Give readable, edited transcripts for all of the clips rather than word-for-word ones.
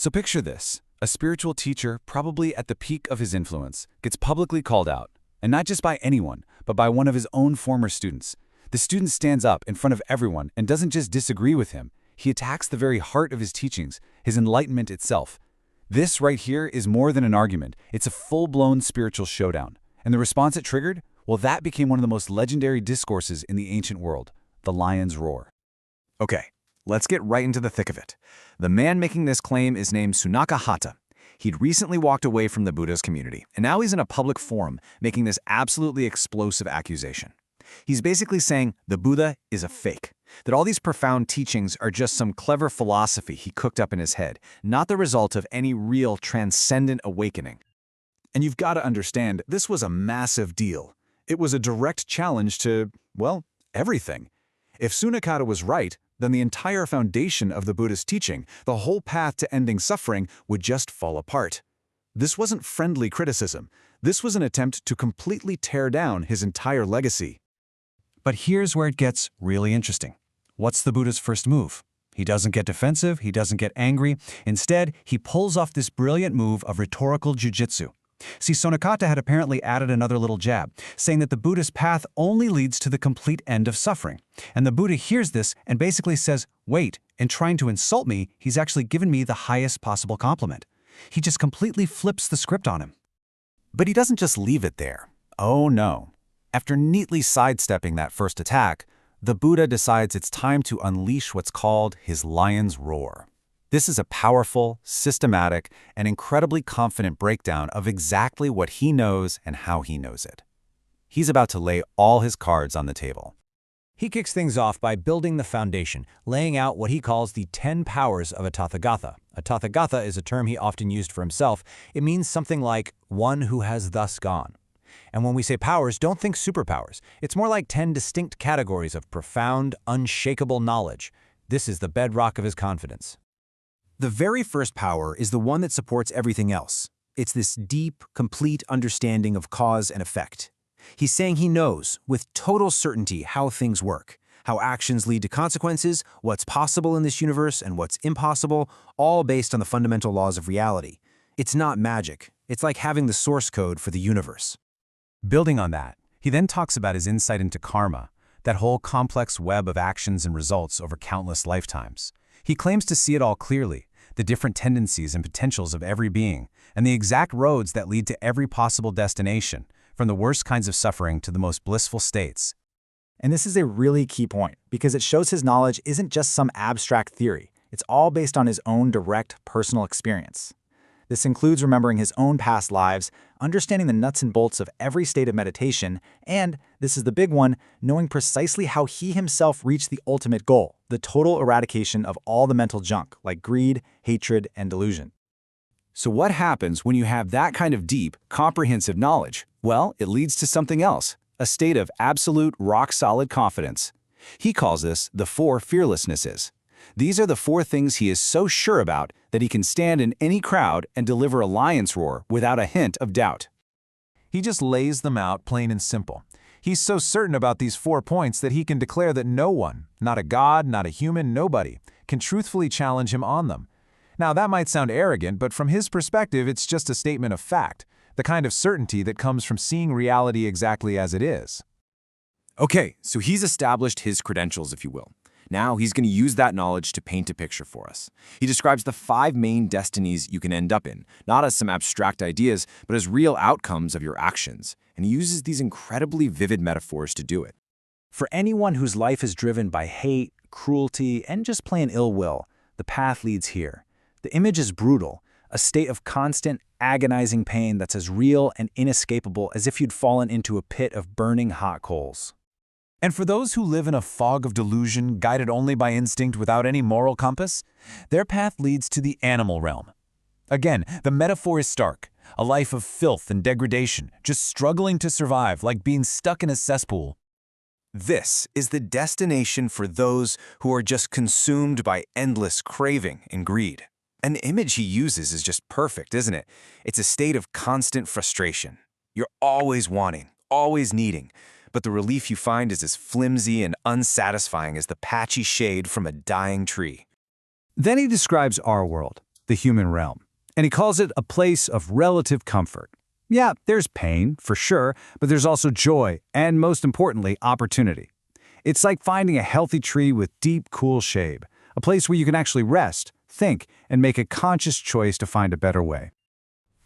So picture this. A spiritual teacher, probably at the peak of his influence, gets publicly called out, and not just by anyone, but by one of his own former students. The student stands up in front of everyone and doesn't just disagree with him, he attacks the very heart of his teachings, his enlightenment itself. This right here is more than an argument, it's a full-blown spiritual showdown. And the response it triggered? Well, that became one of the most legendary discourses in the ancient world, the lion's roar. Okay, let's get right into the thick of it. The man making this claim is named Sunakahata. He'd recently walked away from the Buddhist community, and now he's in a public forum making this absolutely explosive accusation. He's basically saying the Buddha is a fake, that all these profound teachings are just some clever philosophy he cooked up in his head, not the result of any real transcendent awakening. And you've got to understand, this was a massive deal. It was a direct challenge to, well, everything. If Sunakata was right, then the entire foundation of the Buddhist teaching, the whole path to ending suffering, would just fall apart. This wasn't friendly criticism. This was an attempt to completely tear down his entire legacy. But here's where it gets really interesting. What's the Buddha's first move? He doesn't get defensive, he doesn't get angry. Instead, he pulls off this brilliant move of rhetorical jujitsu. See, Sunakata had apparently added another little jab, saying that the Buddhist path only leads to the complete end of suffering. And the Buddha hears this and basically says, wait, in trying to insult me, he's actually given me the highest possible compliment. He just completely flips the script on him. But he doesn't just leave it there. Oh no. After neatly sidestepping that first attack, the Buddha decides it's time to unleash what's called his lion's roar. This is a powerful, systematic, and incredibly confident breakdown of exactly what he knows and how he knows it. He's about to lay all his cards on the table. He kicks things off by building the foundation, laying out what he calls the 10 powers of a Tathagata. A Tathagata is a term he often used for himself. It means something like one who has thus gone. And when we say powers, don't think superpowers. It's more like 10 distinct categories of profound, unshakable knowledge. This is the bedrock of his confidence. The very first power is the one that supports everything else. It's this deep, complete understanding of cause and effect. He's saying he knows, with total certainty, how things work, how actions lead to consequences, what's possible in this universe and what's impossible, all based on the fundamental laws of reality. It's not magic. It's like having the source code for the universe. Building on that, he then talks about his insight into karma, that whole complex web of actions and results over countless lifetimes. He claims to see it all clearly, the different tendencies and potentials of every being, and the exact roads that lead to every possible destination, from the worst kinds of suffering to the most blissful states. And this is a really key point, because it shows his knowledge isn't just some abstract theory. It's all based on his own direct personal experience. This includes remembering his own past lives, understanding the nuts and bolts of every state of meditation, and, this is the big one, knowing precisely how he himself reached the ultimate goal, the total eradication of all the mental junk, like greed, hatred, and delusion. So what happens when you have that kind of deep, comprehensive knowledge? Well, it leads to something else, a state of absolute, rock-solid confidence. He calls this the 4 fearlessnesses. These are the 4 things he is so sure about that he can stand in any crowd and deliver a lion's roar without a hint of doubt. He just lays them out plain and simple. He's so certain about these 4 points that he can declare that no one, not a god, not a human, nobody, can truthfully challenge him on them. Now, that might sound arrogant, but from his perspective, it's just a statement of fact, the kind of certainty that comes from seeing reality exactly as it is. Okay, so he's established his credentials, if you will. Now he's going to use that knowledge to paint a picture for us. He describes the 5 main destinies you can end up in, not as some abstract ideas, but as real outcomes of your actions. And he uses these incredibly vivid metaphors to do it. For anyone whose life is driven by hate, cruelty, and just plain ill will, the path leads here. The image is brutal, a state of constant, agonizing pain that's as real and inescapable as if you'd fallen into a pit of burning hot coals. And for those who live in a fog of delusion, guided only by instinct without any moral compass, their path leads to the animal realm. Again, the metaphor is stark, a life of filth and degradation, just struggling to survive like being stuck in a cesspool. This is the destination for those who are just consumed by endless craving and greed. An image he uses is just perfect, isn't it? It's a state of constant frustration. You're always wanting, always needing, but the relief you find is as flimsy and unsatisfying as the patchy shade from a dying tree. Then he describes our world, the human realm. And he calls it a place of relative comfort. Yeah, there's pain, for sure, but there's also joy and, most importantly, opportunity. It's like finding a healthy tree with deep, cool shade, a place where you can actually rest, think, and make a conscious choice to find a better way.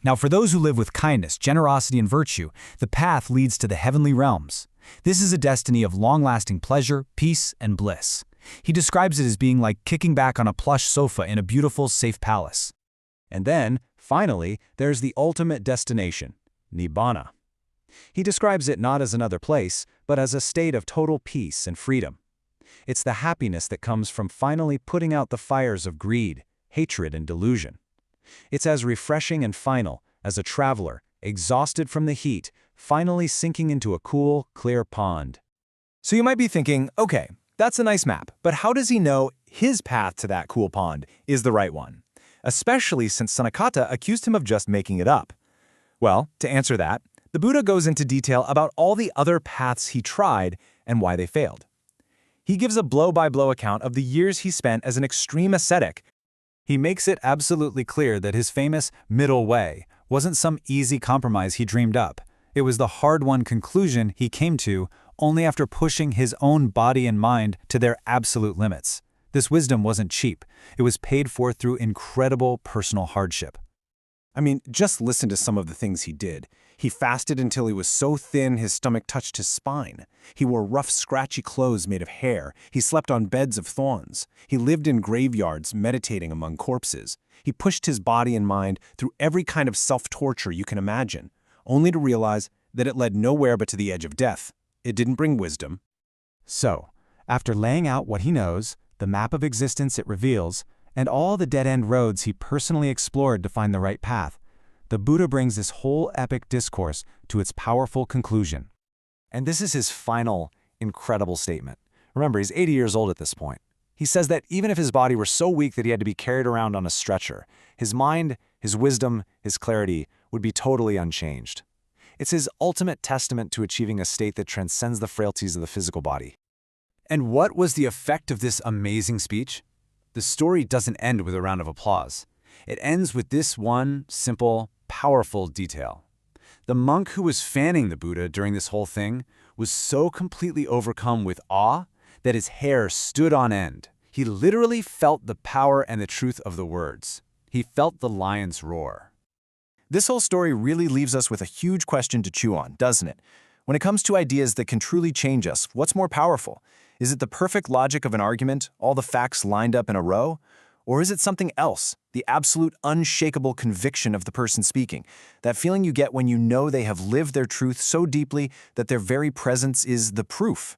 Now, for those who live with kindness, generosity, and virtue, the path leads to the heavenly realms. This is a destiny of long-lasting pleasure, peace, and bliss. He describes it as being like kicking back on a plush sofa in a beautiful, safe palace. And then, finally, there's the ultimate destination, Nibbana. He describes it not as another place, but as a state of total peace and freedom. It's the happiness that comes from finally putting out the fires of greed, hatred, and delusion. It's as refreshing and final as a traveler, exhausted from the heat, finally sinking into a cool, clear pond. So you might be thinking, okay, that's a nice map, but how does he know his path to that cool pond is the right one? Especially since Sanakata accused him of just making it up. Well, to answer that, the Buddha goes into detail about all the other paths he tried and why they failed. He gives a blow-by-blow account of the years he spent as an extreme ascetic. He makes it absolutely clear that his famous middle way wasn't some easy compromise he dreamed up. It was the hard-won conclusion he came to only after pushing his own body and mind to their absolute limits. This wisdom wasn't cheap. It was paid for through incredible personal hardship. I mean, just listen to some of the things he did. He fasted until he was so thin his stomach touched his spine. He wore rough, scratchy clothes made of hair. He slept on beds of thorns. He lived in graveyards, meditating among corpses. He pushed his body and mind through every kind of self-torture you can imagine, only to realize that it led nowhere but to the edge of death. It didn't bring wisdom. So, after laying out what he knows, the map of existence it reveals, and all the dead-end roads he personally explored to find the right path, the Buddha brings this whole epic discourse to its powerful conclusion. And this is his final, incredible statement. Remember, he's 80 years old at this point. He says that even if his body were so weak that he had to be carried around on a stretcher, his mind, his wisdom, his clarity would be totally unchanged. It's his ultimate testament to achieving a state that transcends the frailties of the physical body. And what was the effect of this amazing speech? The story doesn't end with a round of applause. It ends with this one simple, powerful detail. The monk who was fanning the Buddha during this whole thing was so completely overcome with awe that his hair stood on end. He literally felt the power and the truth of the words. He felt the lion's roar. This whole story really leaves us with a huge question to chew on, doesn't it? When it comes to ideas that can truly change us, what's more powerful? Is it the perfect logic of an argument, all the facts lined up in a row? Or is it something else, the absolute unshakable conviction of the person speaking, that feeling you get when you know they have lived their truth so deeply that their very presence is the proof?